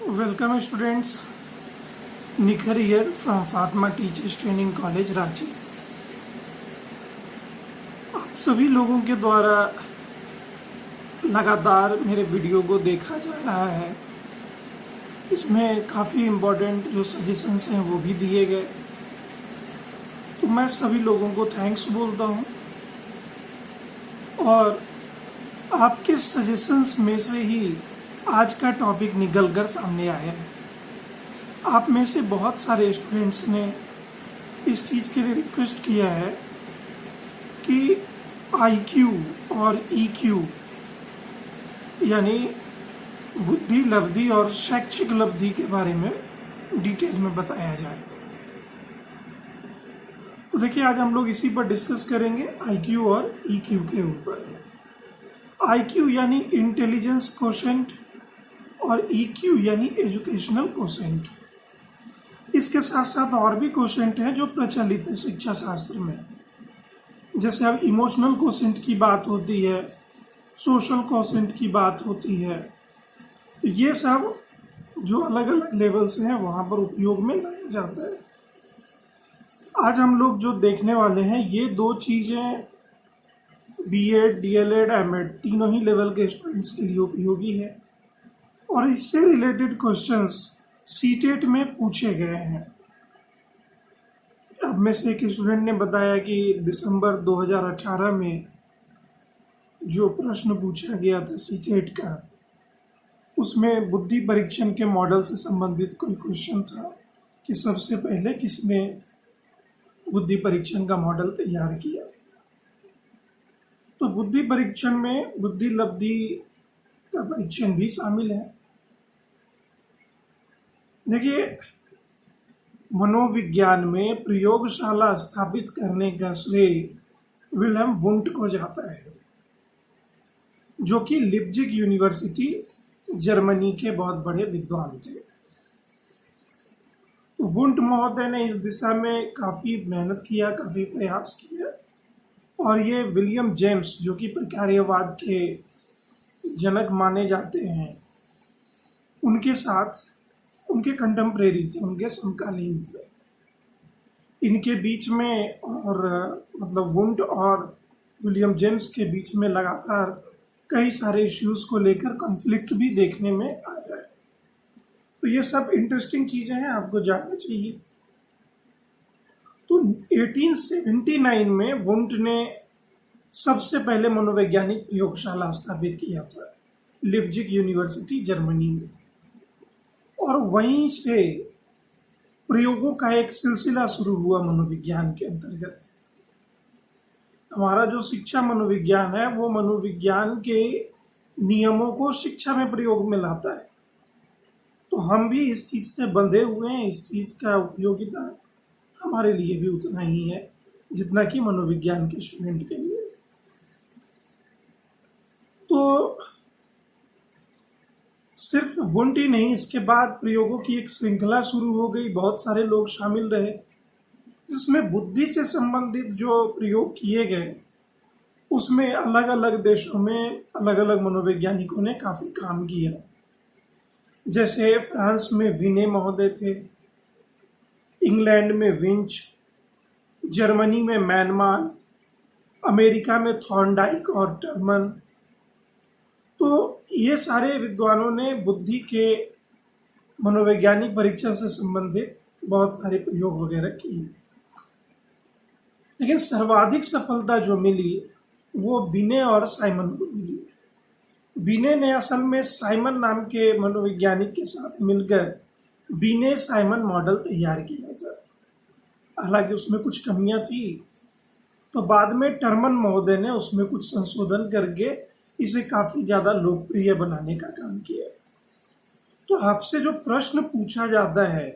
Welcome students, Nikhar here from Fatma Teachers Training College Ranchi. आप सभी लोगों के द्वारा लगातार मेरे वीडियो को देखा जा रहा है। इसमें काफ़ी इम्पोर्टेंट जो सजेशंस हैं वो भी दिए गए, तो मैं सभी लोगों को थैंक्स बोलता हूँ। और आपके सजेशंस में से ही आज का टॉपिक निकल कर सामने आया है। आप में से बहुत सारे स्टूडेंट्स ने इस चीज़ के लिए रिक्वेस्ट किया है कि आईक्यू और ईक्यू यानी बुद्धि लब्धि और शैक्षिक लब्धि के बारे में डिटेल में बताया जाए। तो देखिए, आज हम लोग इसी पर डिस्कस करेंगे, आईक्यू और ईक्यू के ऊपर। आईक्यू यानी इंटेलिजेंस कोशेंट और ईक्यू यानी एजुकेशनल कोशेंट। इसके साथ साथ और भी कोशेंट हैं जो प्रचलित है शिक्षा शास्त्र में। जैसे अब इमोशनल कोशेंट की बात होती है, सोशल कोशेंट की बात होती है, तो ये सब जो अलग अलग लेवल्स हैं वहाँ पर उपयोग में लाया जाता है। आज हम लोग जो देखने वाले हैं ये दो चीज़ें बीएड, डीएलएड, एमएड तीनों ही लेवल के स्टूडेंट्स के लिए उपयोगी है और इससे रिलेटेड क्वेश्चंस सीटेट में पूछे गए हैं। अब में से एक स्टूडेंट ने बताया कि दिसंबर 2018 में जो प्रश्न पूछा गया था सीटेट का, उसमें बुद्धि परीक्षण के मॉडल से संबंधित कोई क्वेश्चन था कि सबसे पहले किसने बुद्धि परीक्षण का मॉडल तैयार किया। तो बुद्धि परीक्षण में बुद्धि लब्धि का परीक्षण भी शामिल है। देखिए, मनोविज्ञान में प्रयोगशाला स्थापित करने का श्रेय विल्हेम वुंट को जाता है, जो कि लिप्जिग यूनिवर्सिटी जर्मनी के बहुत बड़े विद्वान थे। वुंट महोदय ने इस दिशा में काफी मेहनत किया, काफी प्रयास किया, और ये विलियम जेम्स जो कि प्रकार्यवाद के जनक माने जाते हैं, उनके साथ उनके कंटेम्परेरी थे, उनके समकालीन थे। इनके बीच में और मतलब वुंट और विलियम जेम्स के बीच में लगातार कई सारे इश्यूज को लेकर कॉन्फ्लिक्ट भी देखने में आ रहा है। तो ये सब इंटरेस्टिंग चीजें हैं, आपको जानना चाहिए। तो 1879 में वुंट ने सबसे पहले मनोवैज्ञानिक प्रयोगशाला स्थापित किया था लिप्जिग यूनिवर्सिटी जर्मनी में, और वहीं से प्रयोगों का एक सिलसिला शुरू हुआ मनोविज्ञान के अंतर्गत। हमारा जो शिक्षा मनोविज्ञान है वो मनोविज्ञान के नियमों को शिक्षा में प्रयोग में लाता है। तो हम भी इस चीज से बंधे हुए हैं, इस चीज का उपयोगिता हमारे लिए भी उतना ही है जितना कि मनोविज्ञान के स्टूडेंट के लिए। तो सिर्फ वुंट ही नहीं, इसके बाद प्रयोगों की एक श्रृंखला शुरू हो गई, बहुत सारे लोग शामिल रहे, जिसमें बुद्धि से संबंधित जो प्रयोग किए गए उसमें अलग अलग देशों में अलग अलग मनोवैज्ञानिकों ने काफी काम किया। जैसे फ्रांस में विने महोदय थे, इंग्लैंड में विंच, जर्मनी में मैनमान, अमेरिका में थॉर्नडाइक और टर्मन। तो ये सारे विद्वानों ने बुद्धि के मनोवैज्ञानिक परीक्षण से संबंधित बहुत सारे प्रयोग वगैरह किए, लेकिन सर्वाधिक सफलता जो मिली वो बिने और साइमन को मिली। बिने ने असल में साइमन नाम के मनोवैज्ञानिक के साथ मिलकर बिने साइमन मॉडल तैयार किया था। हालांकि उसमें कुछ कमियां थी, तो बाद में टर्मन महोदय ने उसमें कुछ संशोधन करके इसे काफी ज्यादा लोकप्रिय बनाने का काम किया। तो आपसे जो प्रश्न पूछा जाता है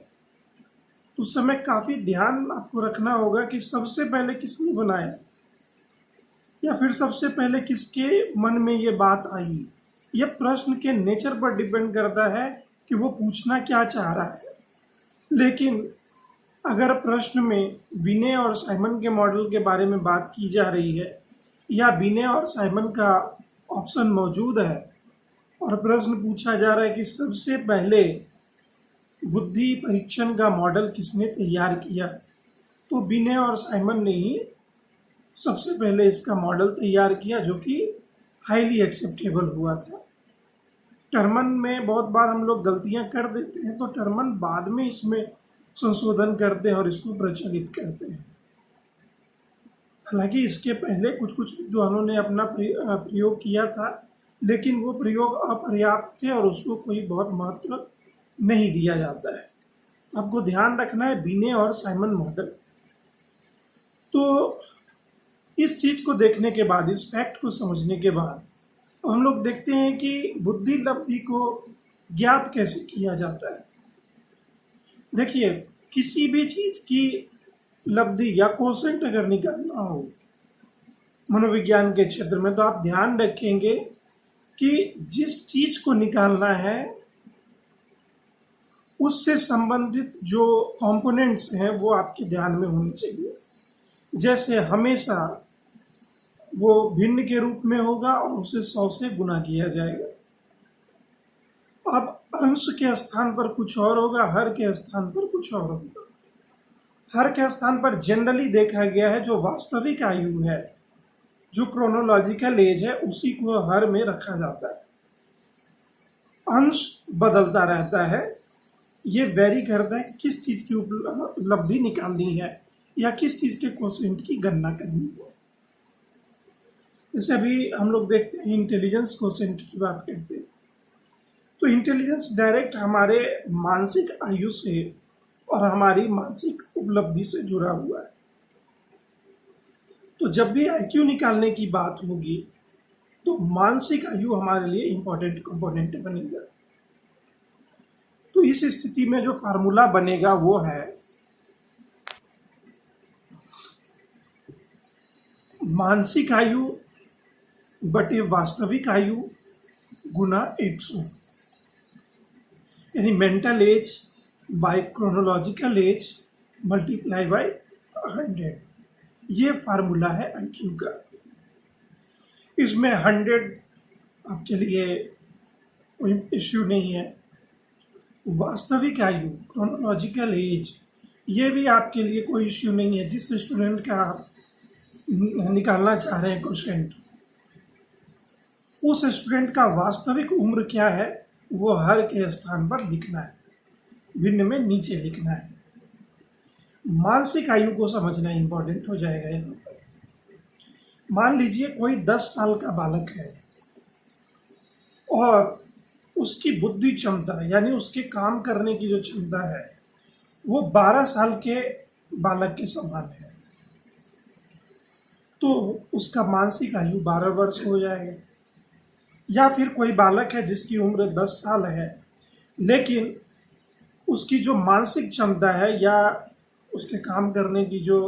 तो उस समय काफी ध्यान आपको रखना होगा कि सबसे पहले किसने बनाया, या फिर सबसे पहले किसके मन में ये बात आई। यह प्रश्न के नेचर पर डिपेंड करता है कि वो पूछना क्या चाह रहा है। लेकिन अगर प्रश्न में बिने और साइमन के मॉडल के बारे में बात की जा रही है, या बिने और साइमन का ऑप्शन मौजूद है और प्रश्न पूछा जा रहा है कि सबसे पहले बुद्धि परीक्षण का मॉडल किसने तैयार किया? तो बिने और साइमन ने ही सबसे पहले इसका मॉडल तैयार किया, जो कि हाईली एक्सेप्टेबल हुआ था। टर्मन में बहुत बार हम लोग गलतियां कर देते हैं, तो टर्मन बाद में इसमें संशोधन करते हैं और इसको प्रचलित करते हैं। हालांकि इसके पहले कुछ कुछ विद्वानों ने अपना प्रयोग किया था, लेकिन वो प्रयोग अपर्याप्त थे और उसको कोई बहुत महत्व नहीं दिया जाता है। आपको ध्यान रखना है बिने और साइमन मॉडल। तो इस चीज को देखने के बाद, इस फैक्ट को समझने के बाद, हम लोग देखते हैं कि बुद्धि लब्धि को ज्ञात कैसे किया जाता है। देखिए, किसी भी चीज की लब्धि या कोसेंट अगर निकालना हो मनोविज्ञान के क्षेत्र में, तो आप ध्यान रखेंगे कि जिस चीज को निकालना है उससे संबंधित जो कंपोनेंट्स हैं वो आपके ध्यान में होने चाहिए। जैसे हमेशा वो भिन्न के रूप में होगा और उसे 100 से गुना किया जाएगा। अब अंश के स्थान पर कुछ और होगा, हर के स्थान पर कुछ और होगा। हर के स्थान पर जनरली देखा गया है जो वास्तविक आयु है, जो क्रोनोलॉजिकल एज है, उसी को हर में रखा जाता है। अंश बदलता रहता है, ये वेरी करता है किस चीज की उपलब्धि निकालनी है या किस चीज के कोसेंट की गणना करनी है। जैसे अभी हम लोग देखते हैं इंटेलिजेंस कोसेंट की बात करते हैं, तो इंटेलिजेंस डायरेक्ट हमारे मानसिक आयु से और हमारी मानसिक उपलब्धि से जुड़ा हुआ है। तो जब भी आईक्यू निकालने की बात होगी तो मानसिक आयु हमारे लिए इंपॉर्टेंट कंपोनेंट बनेगा। तो इस स्थिति में जो फार्मूला बनेगा वो है मानसिक आयु बटे वास्तविक आयु गुना 100, यानी mental as by chronological age multiply by 100। ये फार्मूला है आईक्यू का। इसमें 100 आपके लिए कोई इश्यू नहीं है। वास्तविक आयु क्रोनोलॉजिकल एज, ये भी आपके लिए कोई इश्यू नहीं है। जिस स्टूडेंट का आप निकालना चाह रहे हैं क्वेश्चन, उस स्टूडेंट का वास्तविक उम्र क्या है वो हर के स्थान पर लिखना है, भिन्न में नीचे लिखना है। मानसिक आयु को समझना इंपॉर्टेंट हो जाएगा यहाँ पर। मान लीजिए कोई 10 साल का बालक है और उसकी बुद्धि क्षमता यानी उसके काम करने की जो क्षमता है वो 12 साल के बालक के समान है, तो उसका मानसिक आयु 12 वर्ष हो जाएगा। या फिर कोई बालक है जिसकी उम्र 10 साल है, लेकिन उसकी जो मानसिक क्षमता है या उसके काम करने की जो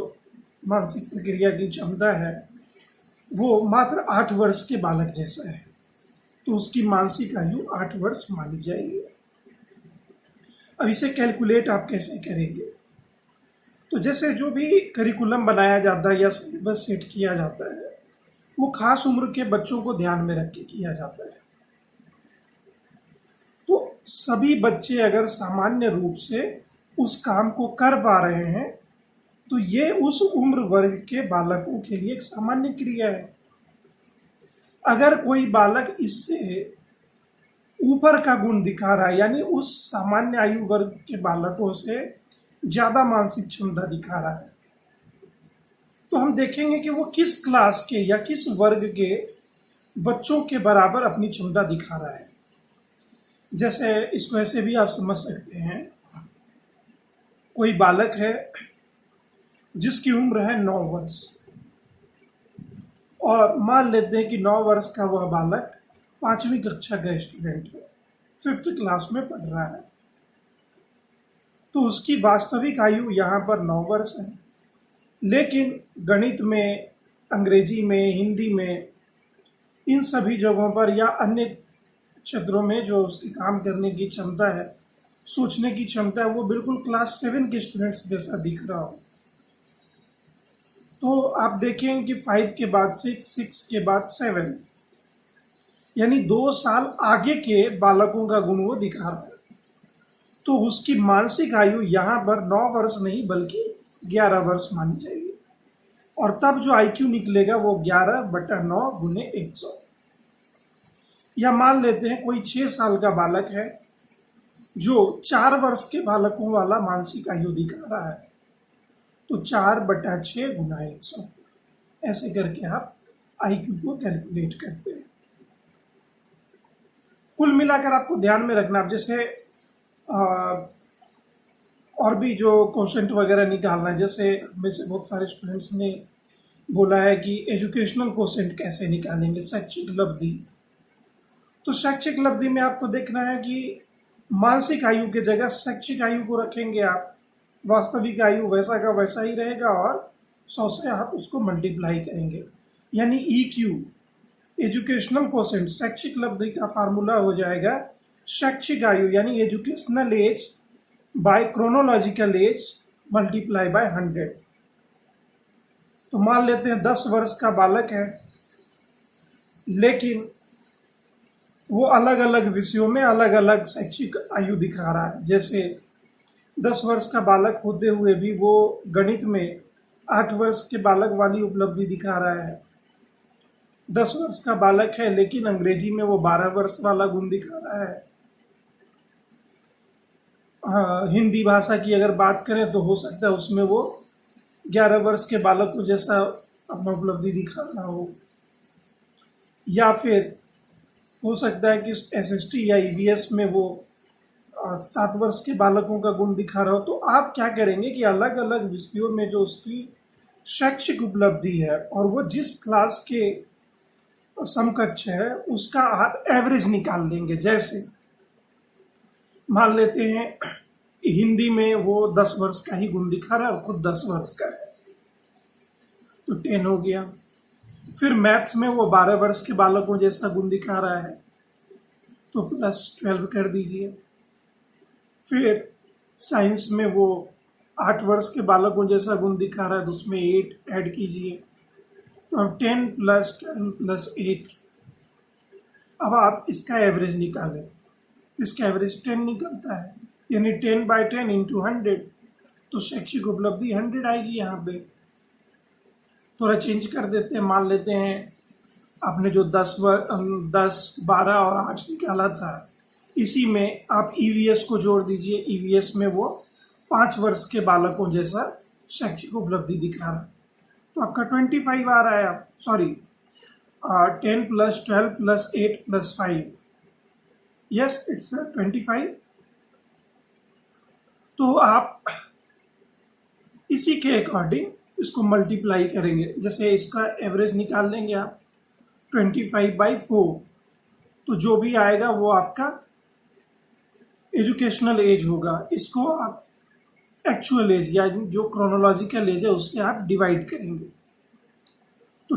मानसिक प्रक्रिया की क्षमता है वो मात्र 8 वर्ष के बालक जैसा है, तो उसकी मानसिक आयु 8 वर्ष मानी जाएगी। अब इसे कैलकुलेट आप कैसे करेंगे? तो जैसे जो भी करिकुलम बनाया जाता है या सिलेबस सेट किया जाता है वो खास उम्र के बच्चों को ध्यान में रख के किया जाता है। तो सभी बच्चे अगर सामान्य रूप से उस काम को कर पा रहे हैं तो ये उस उम्र वर्ग के बालकों के लिए एक सामान्य क्रिया है। अगर कोई बालक इससे ऊपर का गुण दिखा रहा है, यानी उस सामान्य आयु वर्ग के बालकों से ज्यादा मानसिक क्षमता दिखा रहा है, तो हम देखेंगे कि वो किस क्लास के या किस वर्ग के बच्चों के बराबर अपनी क्षमता दिखा रहा है। जैसे इसको ऐसे भी आप समझ सकते हैं, कोई बालक है जिसकी उम्र है 9 वर्ष, और मान लेते हैं कि 9 वर्ष का वह बालक 5वीं कक्षा का स्टूडेंट है, 5th क्लास में पढ़ रहा है, तो उसकी वास्तविक आयु यहाँ पर 9 वर्ष है। लेकिन गणित में, अंग्रेजी में, हिंदी में, इन सभी जगहों पर या अन्य क्षेत्रों में जो उसकी काम करने की क्षमता है, सोचने की क्षमता है, वो बिल्कुल क्लास 7 के स्टूडेंट्स जैसा दिख रहा हो। तो आप देखेंगे कि 5 के बाद 6, 6 के बाद 7, यानी 2 साल आगे के बालकों का गुण वो दिखा रहा है। तो उसकी मानसिक आयु यहाँ पर 9 वर्ष नहीं बल्कि 11 वर्ष मानी जाएगी। और तब जो आईक्यू निकलेगा वो 11/9 गुने 100। या मान लेते हैं कोई 6 साल का बालक है जो 4 वर्ष के बालकों वाला मानसिक आयु दिखा रहा है, तो 4/6 गुना 100 ऐसे करके आप आईक्यू को कैलकुलेट करते हैं। कुल मिलाकर आपको ध्यान में रखना, आप जैसे और भी जो क्वेश्चन वगैरह निकालना है, जैसे में से बहुत सारे स्टूडेंट्स ने बोला है कि एजुकेशनल क्वेश्चन कैसे निकालेंगे, शैक्षिक उपलब्धि। तो शैक्षिक उपलब्धि में आपको देखना है कि मानसिक आयु की जगह शैक्षिक आयु को रखेंगे आप, वास्तविक आयु वैसा का वैसा ही रहेगा और 100 से आप उसको मल्टीप्लाई करेंगे, यानी EQ एजुकेशनल क्वोशेंट शैक्षिक उपलब्धि का फार्मूला हो जाएगा शैक्षिक आयु यानी educational age by chronological age multiply by 100। तो मान लेते हैं 10 वर्ष का बालक है, लेकिन वो अलग अलग विषयों में अलग अलग शैक्षिक आयु दिखा रहा है। जैसे 10 वर्ष का बालक होते हुए भी वो गणित में 8 वर्ष के बालक वाली उपलब्धि दिखा रहा है। 10 वर्ष का बालक है लेकिन अंग्रेजी में वो 12 वर्ष वाला गुण दिखा रहा है। हिंदी भाषा की अगर बात करें तो हो सकता है उसमें वो 11 वर्ष के बालक को जैसा अपना उपलब्धि दिखा रहा हो, या फिर हो सकता है कि SST या EVS में वो 7 वर्ष के बालकों का गुण दिखा रहा हो। तो आप क्या करेंगे कि अलग अलग विषयों में जो उसकी शैक्षिक उपलब्धि है और वो जिस क्लास के समकक्ष है उसका आप एवरेज निकाल लेंगे। जैसे मान लेते हैं हिंदी में वो 10 वर्ष का ही गुण दिखा रहा है और खुद 10 वर्ष का है, तो 10 हो गया। फिर मैथ्स में वो 12 वर्ष के बालकों जैसा गुण दिखा रहा है, तो +12 कर दीजिए। फिर साइंस में वो 8 वर्ष के बालकों जैसा गुण दिखा रहा है, तो उसमें 8 ऐड कीजिए, तो अब 10 + 12 + 8। अब आप इसका एवरेज निकालें, इसका एवरेज 10 निकलता है, यानी 10/10 × 100, तो शैक्षिक उपलब्धि 100 आएगी। यहाँ पे थोड़ा चेंज कर देते हैं, मान लेते हैं आपने जो 10, 12 और 8 निकाला था, इसी में आप EVS को जोड़ दीजिए। EVS में वो 5 वर्ष के बालकों जैसा शैक्षिक उपलब्धि दिखा रहा है, तो आपका 25 आ रहा है। Sorry 10 + 12 + 8 + 5, yes it's 25। तो आप इसी के अकॉर्डिंग इसको मल्टीप्लाई करेंगे। जैसे इसका एवरेज निकाल लेंगे आप 25/4, तो जो भी आएगा वो आपका एजुकेशनल एज होगा। इसको आप एक्चुअल एज या जो क्रोनोलॉजिकल एज है उससे आप डिवाइड करेंगे, तो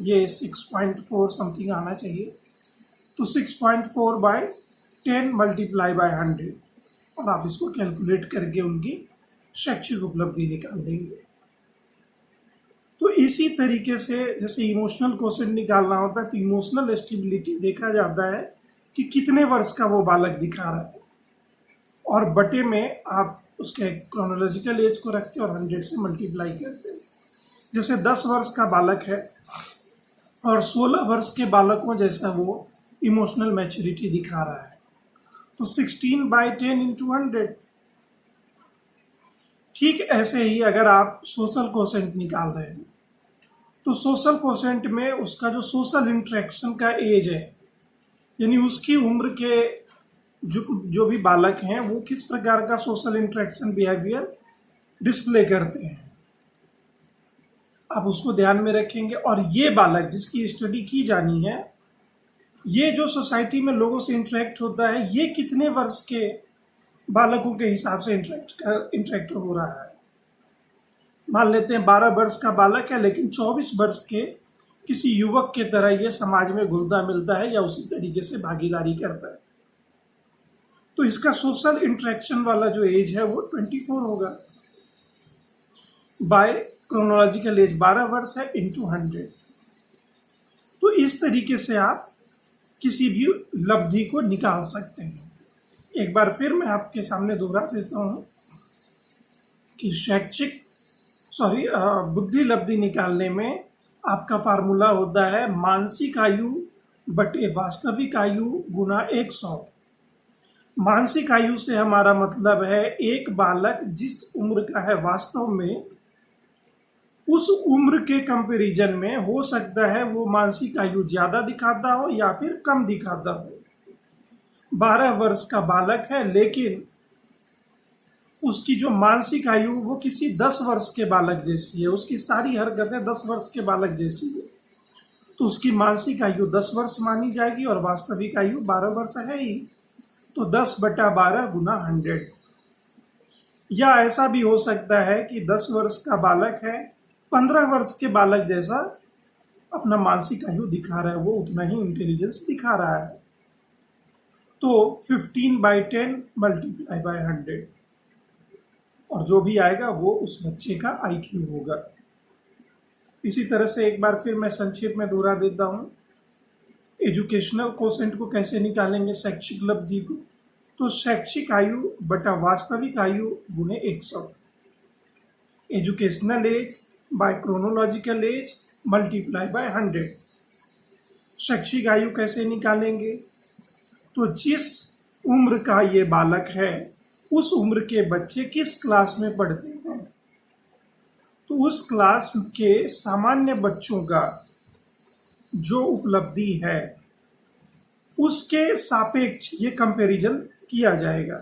ये 6.4 समथिंग आना चाहिए, तो 6.4/10 × 100, और आप इसको कैलकुलेट करके उनकी शैक्षिक उपलब्धि निकाल देंगे। तो इसी तरीके से जैसे इमोशनल क्वोशेंट निकालना होता है, तो इमोशनल स्टेबिलिटी देखा जाता है कि कितने वर्ष का वो बालक दिखा रहा है, और बटे में आप उसके क्रोनोलॉजिकल एज को रखते हैं और 100 से मल्टीप्लाई करते हैं। जैसे 10 वर्ष का बालक है और 16 वर्ष के बालकों जैसा वो इमोशनल मैच्योरिटी दिखा रहा है, तो 16/10 × 100। ठीक ऐसे ही अगर आप सोशल क्वोशेंट निकाल रहे हैं, तो सोशल क्वोशेंट में उसका जो सोशल इंटरेक्शन का एज है, यानी उसकी उम्र के जो भी बालक हैं वो किस प्रकार का सोशल इंटरेक्शन बिहेवियर डिस्प्ले करते हैं, आप उसको ध्यान में रखेंगे। और ये बालक जिसकी स्टडी की जानी है, ये जो सोसाइटी में लोगों से इंटरेक्ट होता है, ये कितने वर्ष के बालकों के हिसाब से इंटरेक्ट हो रहा है। मान लेते हैं 12 वर्ष का बालक है लेकिन 24 वर्ष के किसी युवक के तरह ये समाज में घुलता मिलता है या उसी तरीके से भागीदारी करता है, तो इसका सोशल इंटरेक्शन वाला जो एज है वो 24 होगा। बाय क्रोनोलॉजिकल एज 12 वर्ष है × 100। तो इस तरीके से आप किसी भी उपलब्धि को निकाल सकते हैं। एक बार फिर मैं आपके सामने दोहरा देता हूँ कि बुद्धि लब्धि निकालने में आपका फार्मूला होता है मानसिक आयु बटे वास्तविक आयु गुना 100। मानसिक आयु से हमारा मतलब है एक बालक जिस उम्र का है वास्तव में उस उम्र के कंपैरिजन में हो सकता है वो मानसिक आयु ज्यादा दिखाता हो या फिर कम दिखाता हो। 12 वर्ष का बालक है लेकिन उसकी जो मानसिक आयु वो किसी 10 वर्ष के बालक जैसी है, उसकी सारी हरकतें 10 वर्ष के बालक जैसी है, तो उसकी मानसिक आयु 10 वर्ष मानी जाएगी और वास्तविक आयु 12 वर्ष है ही, तो 10/12 गुना 100। या ऐसा भी हो सकता है कि 10 वर्ष का बालक है, 15 वर्ष के बालक जैसा अपना मानसिक आयु दिखा रहा है, वो उतना ही इंटेलिजेंस दिखा रहा है, तो 15/10 × 100 और जो भी आएगा वो उस बच्चे का IQ होगा। इसी तरह से एक बार फिर मैं संक्षेप में दोहरा देता हूँ एजुकेशनल कोसेंट को कैसे निकालेंगे, शैक्षिक उपलब्धि को, तो शैक्षिक आयु बटा वास्तविक आयु गुने 100। Educational age by chronological age × 100। शैक्षिक आयु कैसे निकालेंगे, तो जिस उम्र का ये बालक है उस उम्र के बच्चे किस क्लास में पढ़ते हैं, तो उस क्लास के सामान्य बच्चों का जो उपलब्धि है उसके सापेक्ष ये कंपैरिजन किया जाएगा।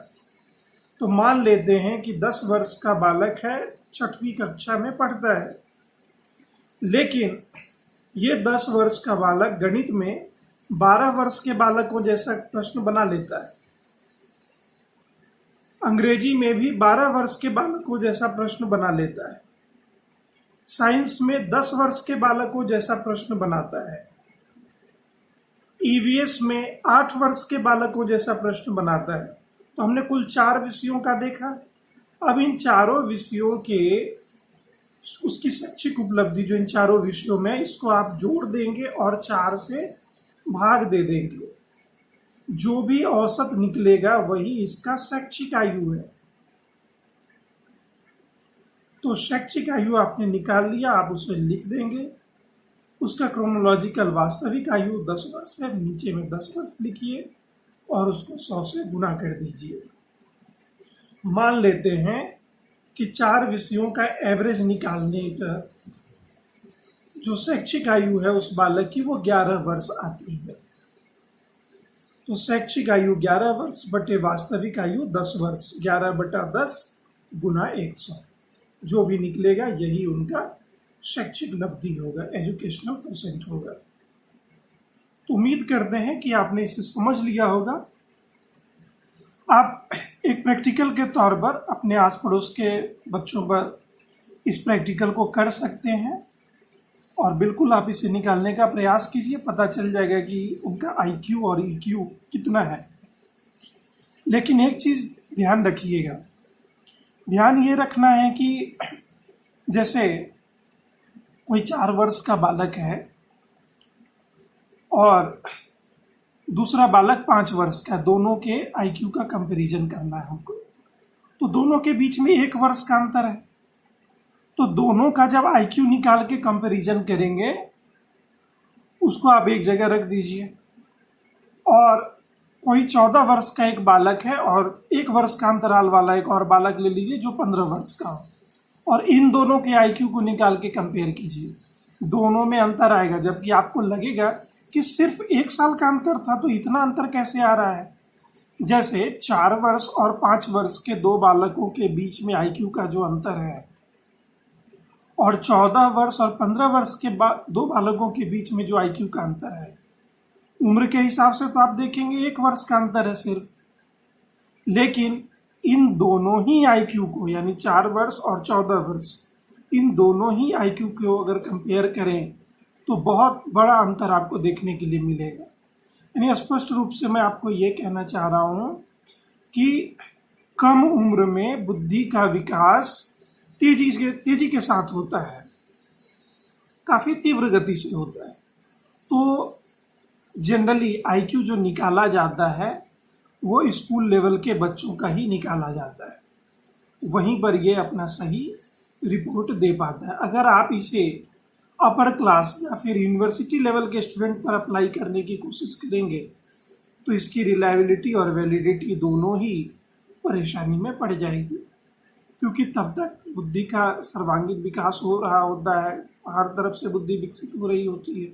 तो मान लेते हैं कि 10 वर्ष का बालक है, 6वीं कक्षा में पढ़ता है, लेकिन ये 10 वर्ष का बालक गणित में 12 वर्ष के बालकों जैसा प्रश्न बना लेता है, अंग्रेजी में भी 12 वर्ष के बालकों जैसा प्रश्न बना लेता है, साइंस में 10 वर्ष के बालकों जैसा प्रश्न बनाता है, EVS में 8 वर्ष के बालकों जैसा प्रश्न बनाता है। तो हमने कुल 4 विषयों का देखा। अब इन चारों विषयों के उसकी शैक्षिक उपलब्धि जो इन चारों विषयों में, इसको आप जोड़ देंगे और 4 से भाग दे देंगे, जो भी औसत निकलेगा वही इसका शैक्षिक आयु है। तो शैक्षिक आयु आपने निकाल लिया, आप उसे लिख देंगे। उसका क्रोनोलॉजिकल वास्तविक आयु 10 वर्ष है, नीचे में 10 वर्ष लिखिए और उसको 100 से गुना कर दीजिए। मान लेते हैं कि 4 विषयों का एवरेज निकालने का जो शैक्षिक आयु है उस बालक की वो 11 वर्ष आती है। तो शैक्षिक आयु 11 वर्ष बटे वास्तविक आयु 10 वर्ष, 11/10 गुना 100, जो भी निकलेगा यही उनका शैक्षिक उपलब्धि होगा, एजुकेशनल कोसेंट होगा। तो उम्मीद करते हैं कि आपने इसे समझ लिया होगा। आप एक प्रैक्टिकल के तौर पर अपने आस पड़ोस के बच्चों पर इस प्रैक्टिकल को कर सकते हैं और बिल्कुल आप इसे निकालने का प्रयास कीजिए, पता चल जाएगा कि उनका IQ और EQ कितना है। लेकिन एक चीज़ ध्यान रखिएगा, ध्यान ये रखना है कि जैसे कोई 4 वर्ष का बालक है और दूसरा बालक 5 वर्ष का, दोनों के IQ का कंपैरिजन करना है हमको, तो दोनों के बीच में 1 वर्ष का अंतर है। तो दोनों का जब IQ निकाल के कंपैरिजन करेंगे उसको आप एक जगह रख दीजिए। और कोई 14 वर्ष का एक बालक है और 1 वर्ष का अंतराल वाला एक और बालक ले लीजिए जो 15 वर्ष का हो, और इन दोनों के IQ को निकाल के कंपेयर कीजिए, दोनों में अंतर आएगा। जबकि आपको लगेगा कि सिर्फ 1 साल का अंतर था, तो इतना अंतर कैसे आ रहा है। जैसे 4 वर्ष और 5 वर्ष के 2 बालकों के बीच में IQ का जो अंतर है और 14 वर्ष और 15 वर्ष के 2 बालकों के बीच में जो IQ का अंतर है, उम्र के हिसाब से तो आप देखेंगे 1 वर्ष का अंतर है सिर्फ। लेकिन इन दोनों ही IQ को, यानी 4 वर्ष और 14 वर्ष, इन दोनों ही IQ को अगर कंपेयर करें तो बहुत बड़ा अंतर आपको देखने के लिए मिलेगा। यानी स्पष्ट रूप से मैं आपको ये कहना चाह रहा हूँ कि कम उम्र में बुद्धि का विकास तेजी के साथ होता है, काफ़ी तीव्र गति से होता है। तो जनरली आईक्यू जो निकाला जाता है वो स्कूल लेवल के बच्चों का ही निकाला जाता है, वहीं पर ये अपना सही रिपोर्ट दे पाता है। अगर आप इसे अपर क्लास या फिर यूनिवर्सिटी लेवल के स्टूडेंट पर अप्लाई करने की कोशिश करेंगे तो इसकी रिलायबिलिटी और वैलिडिटी दोनों ही परेशानी में पड़ जाएगी, क्योंकि तब तक बुद्धि का सर्वांगीण विकास हो रहा होता है, हर तरफ से बुद्धि विकसित हो रही होती है,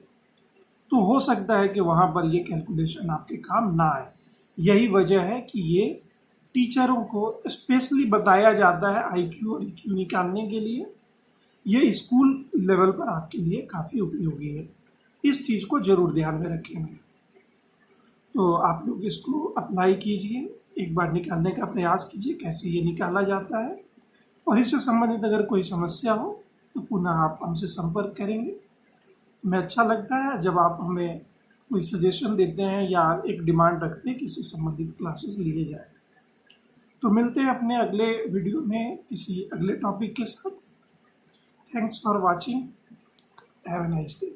तो हो सकता है कि वहाँ पर ये कैलकुलेशन आपके काम ना आए। यही वजह है कि ये टीचरों को स्पेशली बताया जाता है आईक्यू और ईक्यू निकालने के लिए। ये स्कूल लेवल पर आपके लिए काफ़ी उपयोगी है, इस चीज़ को ज़रूर ध्यान में रखेंगे। तो आप लोग इसको अप्लाई कीजिए, एक बार निकालने का प्रयास कीजिए कैसे ये निकाला जाता है, और इससे संबंधित अगर कोई समस्या हो तो पुनः आप हमसे संपर्क करेंगे। हमें अच्छा लगता है जब आप हमें कोई सजेशन देते हैं या एक डिमांड रखते हैं कि इससे संबंधित क्लासेस लिए जाए। तो मिलते हैं अपने अगले वीडियो में किसी अगले टॉपिक के साथ। Thanks for watching, have a nice day.